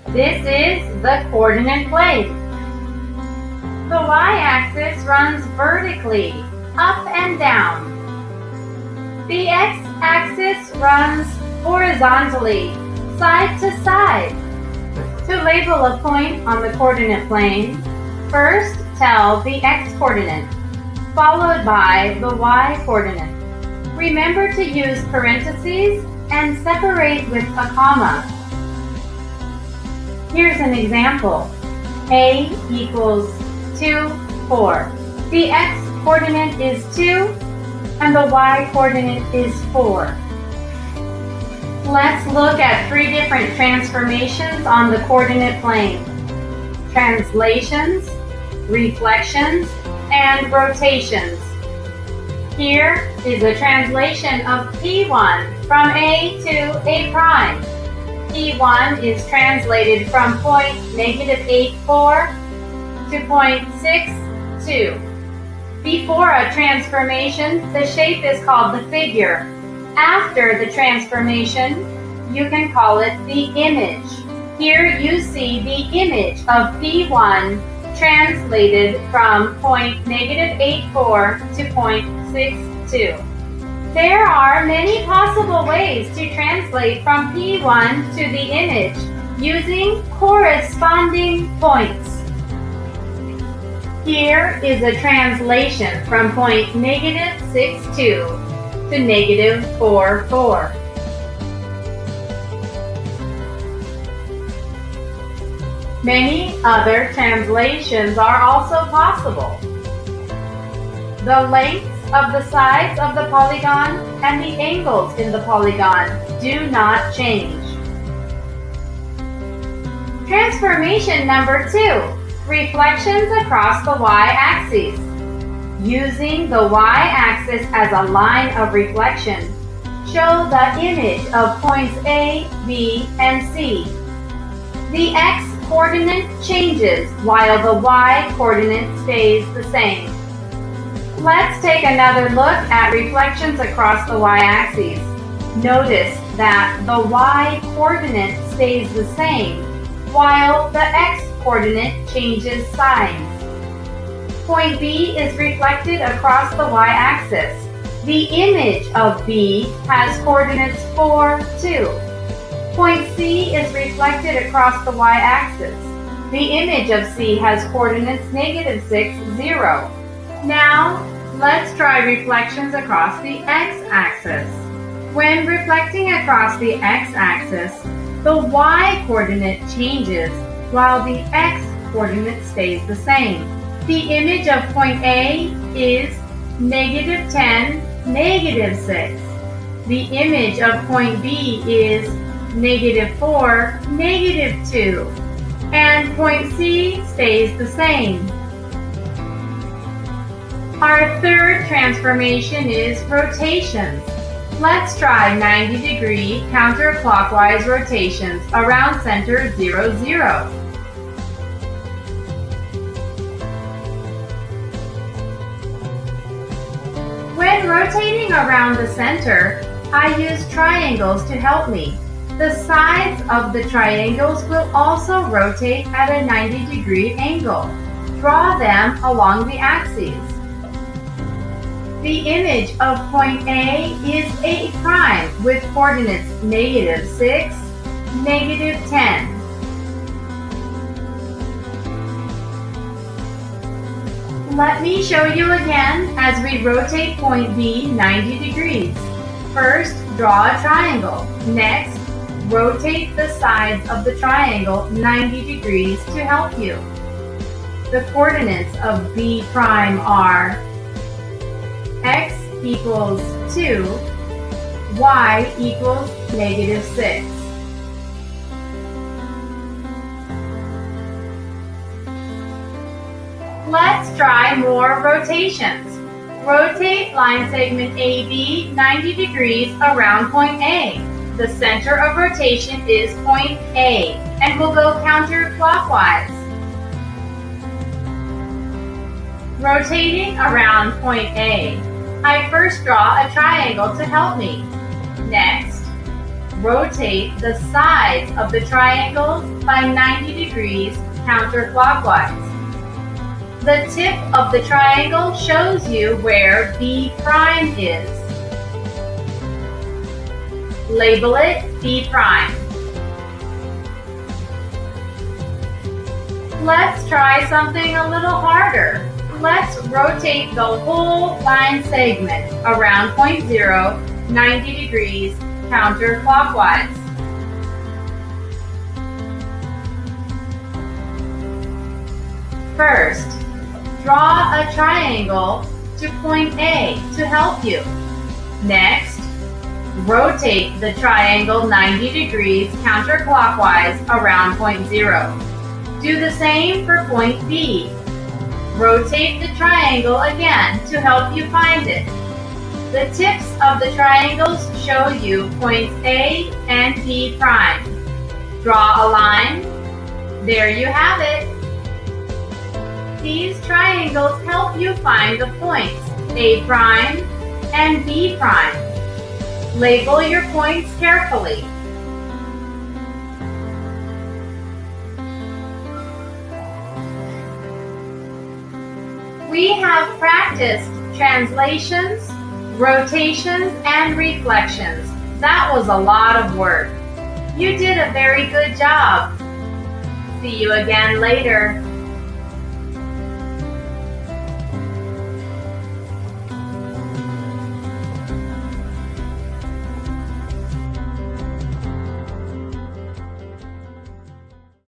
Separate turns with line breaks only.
This is the coordinate plane. The y-axis runs vertically, up and down. The x-axis runs horizontally, side to side. To label a point on the coordinate plane, first tell the x-coordinate, followed by the y-coordinate. Remember to use parentheses and separate with a comma. Here's an example. A equals 2, 4. The x-coordinate is 2 and the y-coordinate is 4. Let's look at 3 different transformations on the coordinate plane. Translations, reflections, and rotations. Here is a translation of P1 from A to A prime. P1 is translated from point -8,4 to point 6,2. Before a transformation, the shape is called the figure. After the transformation, you can call it the image. Here you see the image of P1 translated from point -8,4 to point 6,2. There are many possible ways to translate from P1 to the image using corresponding points. Here is a translation from point -6,2 to -4,4. Many other translations are also possible. The lengths of the sides of the polygon and the angles in the polygon do not change. Transformation number 2, reflections across the y-axis. Using the y-axis as a line of reflection, show the image of points A, B, and C. The x-coordinate changes while the y-coordinate stays the same. Let's take another look at reflections across the y-axis. Notice that the y-coordinate stays the same, while the x-coordinate changes signs. Point B is reflected across the y-axis. The image of B has coordinates 4, 2. Point C is reflected across the y-axis. The image of C has coordinates -6, 0. Now, let's try reflections across the x-axis. When reflecting across the x-axis, the y-coordinate changes while the x-coordinate stays the same. The image of point A is -10, -6. The image of point B is -4, -2. And point C stays the same. Our third transformation is rotations. Let's try 90-degree counterclockwise rotations around center 0, 0. When rotating around the center, I use triangles to help me. The sides of the triangles will also rotate at a 90-degree angle. Draw them along the axes. The image of point A is A prime with coordinates -6, -10. Let me show you again as we rotate point B 90 degrees. First, draw a triangle. Next, rotate the sides of the triangle 90 degrees to help you. The coordinates of B prime are x equals 2, y equals -6. Let's try more rotations. Rotate line segment AB 90 degrees around point A. The center of rotation is point A, and we'll go counterclockwise. Rotating around point A, I first draw a triangle to help me. Next, rotate the sides of the triangles by 90 degrees counterclockwise. The tip of the triangle shows you where B prime is. Label it B prime. Let's try something a little harder. Let's rotate the whole line segment around point 0, 90 degrees counterclockwise. First, draw a triangle to point A to help you. Next, rotate the triangle 90 degrees counterclockwise around point 0. Do the same for point B. Rotate the triangle again to help you find it. The tips of the triangles show you points A and B prime. Draw a line. There you have it. These triangles help you find the points A prime and B prime. Label your points carefully. We have practiced translations, rotations, and reflections. That was a lot of work. You did a very good job. See you again later.